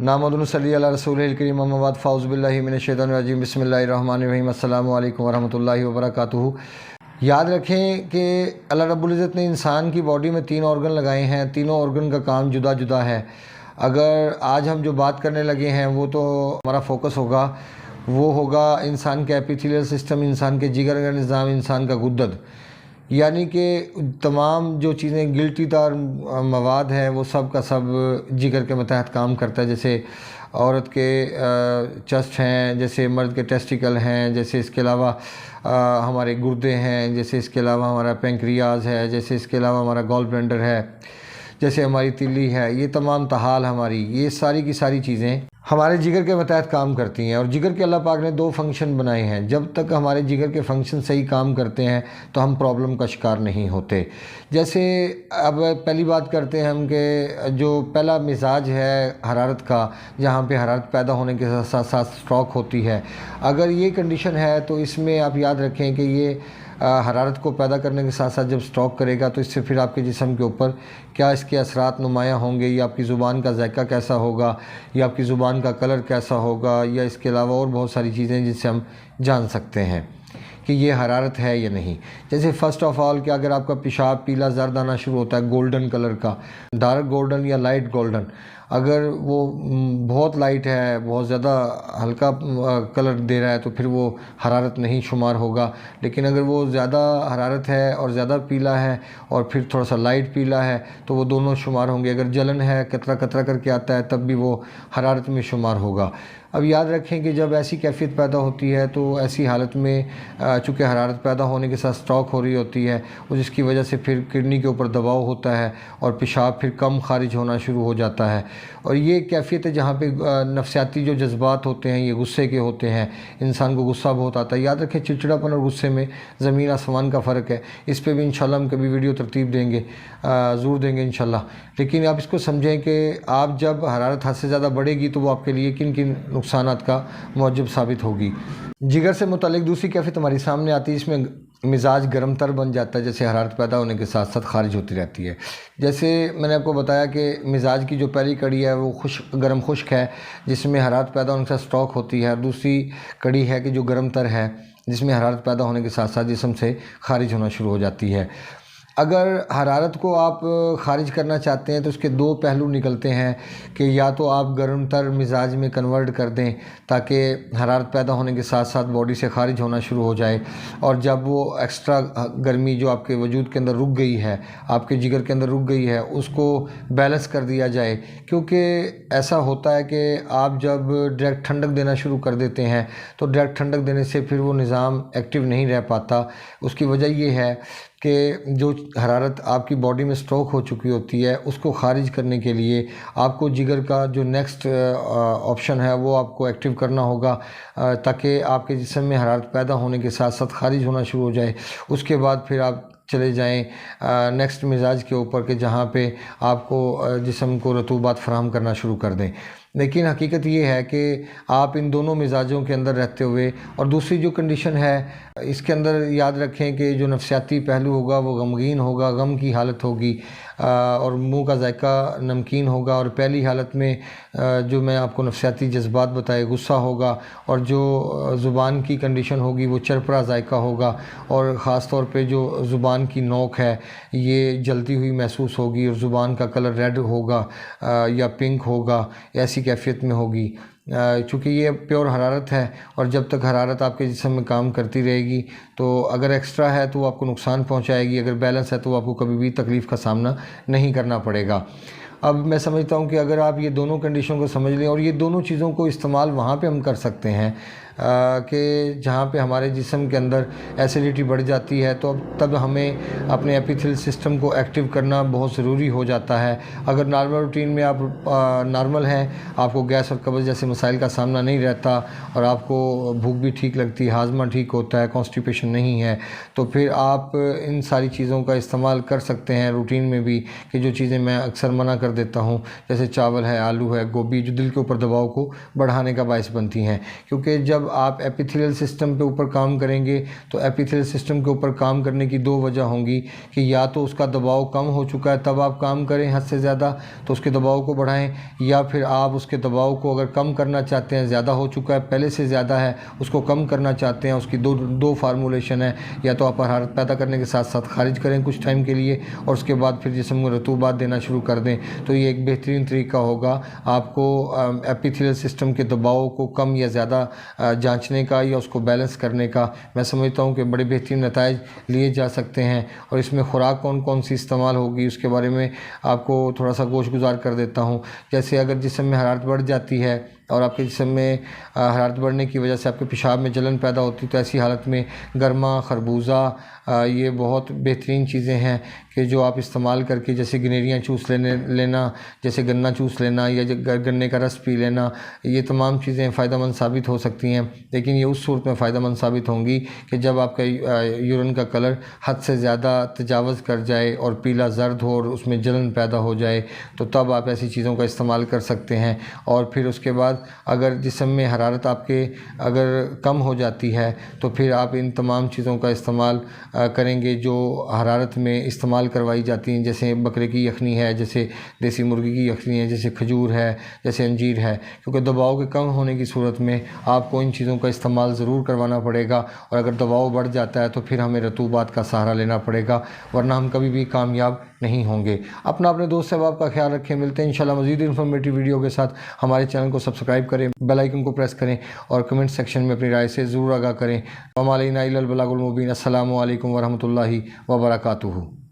नामुदुन सल्ली अला रसूलिल करीम अम्मा बाद फ़ाउज़ु बिल्लाहि मिनश्शैतानिर रजीम बिस्मिल्लाहिर रहमानिर रहीम अस्सलामु अलैकुम वरहमतुल्लाहि वबरकातुहू। याद रखें कि अल्लाह रब्बुल इज़्ज़त ने इंसान की बॉडी में 3 ऑर्गन लगाए हैं। तीनों ऑर्गन का काम जुदा जुदा है। अगर आज हम जो बात करने लगे हैं वो तो हमारा फोकस होगा, वो होगा इंसान के एपिथेलियल सिस्टम, इंसान के जिगर का निज़ाम, इंसान का गुद्दत, यानी कि तमाम जो चीज़ें गिल्टी तार मवाद है वो सब का सब जिगर के मतहत काम करता है। जैसे औरत के चेस्ट हैं, जैसे मर्द के टेस्टिकल हैं, जैसे इसके अलावा हमारे गुर्दे हैं, जैसे इसके अलावा हमारा पेंक्रियाज है, जैसे इसके अलावा हमारा गॉल ब्लेंडर है, जैसे हमारी तिल्ली है, ये तमाम तहाल हमारी, ये सारी की सारी चीज़ें हमारे जिगर के मतहत काम करती हैं। और जिगर के अल्लाह पाक ने 2 फंक्शन बनाए हैं। जब तक हमारे जिगर के फंक्शन सही काम करते हैं तो हम प्रॉब्लम का शिकार नहीं होते। जैसे अब पहली बात करते हैं हम कि जो पहला मिजाज है हरारत का, जहाँ पे हरारत पैदा होने के साथ साथ स्ट्रोक होती है, अगर ये कंडीशन है तो इसमें आप याद रखें कि ये हरारत को पैदा करने के साथ साथ जब स्ट्रोक करेगा तो इससे फिर आपके जिस्म के ऊपर क्या इसके असरात नुमायाँ होंगे, या आपकी ज़ुबान का जायका कैसा होगा, या आपकी ज़ुबान का कलर कैसा होगा, या इसके अलावा और बहुत सारी चीज़ें जिससे हम जान सकते हैं कि ये हरारत है या नहीं। जैसे फ़र्स्ट ऑफ़ ऑल कि अगर आपका पेशाब पीला जर्द आना शुरू होता है, गोल्डन कलर का, डार्क गोल्डन या लाइट गोल्डन, अगर वो बहुत लाइट है, बहुत ज़्यादा हल्का कलर दे रहा है तो फिर वो हरारत नहीं शुमार होगा। लेकिन अगर वो ज़्यादा हरारत है और ज़्यादा पीला है और फिर थोड़ा सा लाइट पीला है तो वो दोनों शुमार होंगे। अगर जलन है, कतरा कतरा करके आता है, तब भी वो हरारत में शुमार होगा। अब याद रखें कि जब ऐसी कैफियत पैदा होती है तो ऐसी हालत में चूँकि हरारत पैदा होने के साथ स्ट्रोक हो रही होती है और जिसकी वजह से फिर किडनी के ऊपर दबाव होता है और पेशाब फिर कम खारिज होना शुरू हो जाता है। और ये कैफियत है जहाँ पे नफसियाती जो जज्बात होते हैं ये गुस्से के होते हैं, इंसान को गुस्सा बहुत आता है। याद रखें चिड़चिड़ापन और गुस्से में ज़मीन आसमान का फ़र्क है। इस पे भी इंशाल्लाह हम कभी वीडियो तरतीब देंगे, ज़रूर देंगे इंशाल्लाह। लेकिन आप इसको समझें कि आप जब हरारत हद से ज़्यादा बढ़ेगी तो वो आपके लिए किन किन नुकसानात का मौजब साबित होगी। जिगर से मुतालिक दूसरी कैफियत हमारी सामने आती है, इसमें मिजाज गर्म तर बन जाता है, जैसे हरारत पैदा होने के साथ साथ खारिज होती रहती है। जैसे मैंने आपको बताया कि मिजाज की जो पहली कड़ी है वो गर्म खुश्क है, जिसमें हरारत पैदा होने के साथ स्ट्रोक होती है। दूसरी कड़ी है कि जो गर्म तर है, जिसमें हरारत पैदा होने के साथ साथ जिस्म से खारिज होना शुरू हो जाती है। अगर हरारत को आप ख़ारिज करना चाहते हैं तो उसके 2 पहलू निकलते हैं कि या तो आप गर्म तर मिजाज में कन्वर्ट कर दें ताकि हरारत पैदा होने के साथ साथ बॉडी से ख़ारिज होना शुरू हो जाए, और जब वो एक्स्ट्रा गर्मी जो आपके वजूद के अंदर रुक गई है, आपके जिगर के अंदर रुक गई है, उसको बैलेंस कर दिया जाए। क्योंकि ऐसा होता है कि आप जब डायरेक्ट ठंडक देना शुरू कर देते हैं तो डायरेक्ट ठंडक देने से फिर वो निज़ाम एक्टिव नहीं रह पाता। उसकी वजह ये है कि जो हरारत आपकी बॉडी में स्ट्रोक हो चुकी होती है उसको ख़ारिज करने के लिए आपको जिगर का जो नेक्स्ट ऑप्शन है वो आपको एक्टिव करना होगा, ताकि आपके जिस्म में हरारत पैदा होने के साथ साथ ख़ारिज होना शुरू हो जाए। उसके बाद फिर आप चले जाएं नेक्स्ट मिजाज के ऊपर कि जहाँ पे आपको जिस्म को रतूबात फराहम करना शुरू कर दें। लेकिन हकीकत ये है कि आप इन दोनों मिजाजों के अंदर रहते हुए, और दूसरी जो कंडीशन है इसके अंदर याद रखें कि जो नफसियाती पहलू होगा वो गमगीन होगा, गम की हालत होगी और मुंह का जायका नमकीन होगा। और पहली हालत में जो मैं आपको नफसियाती जज्बात बताए, गुस्सा होगा, और जो ज़ुबान की कंडीशन होगी वो चरपरा जायका होगा, और ख़ास तौर पे जो ज़ुबान की नोक है ये जलती हुई महसूस होगी, और ज़ुबान का कलर रेड होगा या पिंक होगा, ऐसी कैफियत में होगी। चूँकि ये प्योर हरारत है, और जब तक हरारत आपके जिस्म में काम करती रहेगी तो अगर एक्स्ट्रा है तो वो आपको नुकसान पहुंचाएगी, अगर बैलेंस है तो वो आपको कभी भी तकलीफ़ का सामना नहीं करना पड़ेगा। अब मैं समझता हूँ कि अगर आप ये दोनों कंडीशन को समझ लें, और ये दोनों चीज़ों को इस्तेमाल वहाँ पे हम कर सकते हैं कि जहाँ पे हमारे जिस्म के अंदर एसिडिटी बढ़ जाती है, तो तब हमें अपने एपिथेलियल सिस्टम को एक्टिव करना बहुत ज़रूरी हो जाता है। अगर नॉर्मल रूटीन में आप नॉर्मल हैं, आपको गैस और कब्ज़ जैसे मसाइल का सामना नहीं रहता, और आपको भूख भी ठीक लगती है, हाजमा ठीक होता है, कॉन्स्टिपेशन नहीं है, तो फिर आप इन सारी चीज़ों का इस्तेमाल कर सकते हैं रूटीन में भी। कि जो चीज़ें मैं अक्सर मना कर देता हूँ, जैसे चावल है, आलू है, गोभी, जो दिल के ऊपर दबाव को बढ़ाने का बायस बनती हैं। क्योंकि जब جب آپ ایپیتھیلیل سسٹم پہ اوپر کام کریں گے تو ایپیتھیلیل سسٹم کے اوپر کام کرنے کی دو وجہ ہوں گی کہ یا تو اس کا دباؤ کم ہو چکا ہے تب آپ کام کریں حد سے زیادہ تو اس کے دباؤ کو بڑھائیں، یا پھر آپ اس کے دباؤ کو اگر کم کرنا چاہتے ہیں، زیادہ ہو چکا ہے پہلے سے زیادہ ہے اس کو کم کرنا چاہتے ہیں، اس کی دو فارمولیشن ہے، یا تو آپ حرارت پیدا کرنے کے ساتھ ساتھ خارج کریں کچھ ٹائم کے لیے اور اس کے بعد پھر جسم کو رطوبات دینا شروع کر دیں، تو یہ ایک بہترین طریقہ ہوگا آپ کو ایپیتھیلیل سسٹم کے دباؤ کو کم یا زیادہ جانچنے کا یا اس کو بیلنس کرنے کا۔ میں سمجھتا ہوں کہ بڑے بہترین نتائج لیے جا سکتے ہیں، اور اس میں خوراک کون کون سی استعمال ہوگی اس کے بارے میں آپ کو تھوڑا سا گوش گزار کر دیتا ہوں۔ جیسے اگر جسم میں حرارت بڑھ جاتی ہے اور آپ کے جسم میں حرارت بڑھنے کی وجہ سے آپ کے پیشاب میں جلن پیدا ہوتی ہے تو ایسی حالت میں گرما، خربوزہ یہ بہت بہترین چیزیں ہیں کہ جو آپ استعمال کر کے، جیسے گنیریاں چوس لینا، جیسے گنا چوس لینا یا گنے کا رس پی لینا، یہ تمام چیزیں فائدہ مند ثابت ہو سکتی ہیں، لیکن یہ اس صورت میں فائدہ مند ثابت ہوں گی کہ جب آپ کا یورین کا کلر حد سے زیادہ تجاوز کر جائے اور پیلا زرد ہو اور اس میں جلن پیدا ہو جائے، تو تب آپ ایسی چیزوں کا استعمال کر سکتے ہیں۔ اور پھر اس کے بعد اگر جسم میں حرارت آپ کے اگر کم ہو جاتی ہے تو پھر آپ ان تمام چیزوں کا استعمال کریں گے جو حرارت میں استعمال کروائی جاتی ہیں، جیسے بکرے کی یخنی ہے، جیسے دیسی مرغی کی یخنی ہے، جیسے کھجور ہے، جیسے انجیر ہے، کیونکہ دباؤ کے کم ہونے کی صورت میں آپ کو ان چیزوں کا استعمال ضرور کروانا پڑے گا، اور اگر دباؤ بڑھ جاتا ہے تو پھر ہمیں رطوبات کا سہارا لینا پڑے گا، ورنہ ہم کبھی بھی کامیاب نہیں ہوں گے۔ اپنے دوست احباب کا خیال رکھیں، ملتے ہیں انشاءاللہ مزید انفارمیٹیو ویڈیو کے ساتھ۔ ہمارے چینل کو سبسکرائب کریں، بیل آئیکن کو پریس کریں اور کمنٹ سیکشن میں اپنی رائے سے ضرور آگاہ کریں۔ وما علینا الا البلاغ المبین۔ السلام علیکم ورحمۃ اللہ وبرکاتہ۔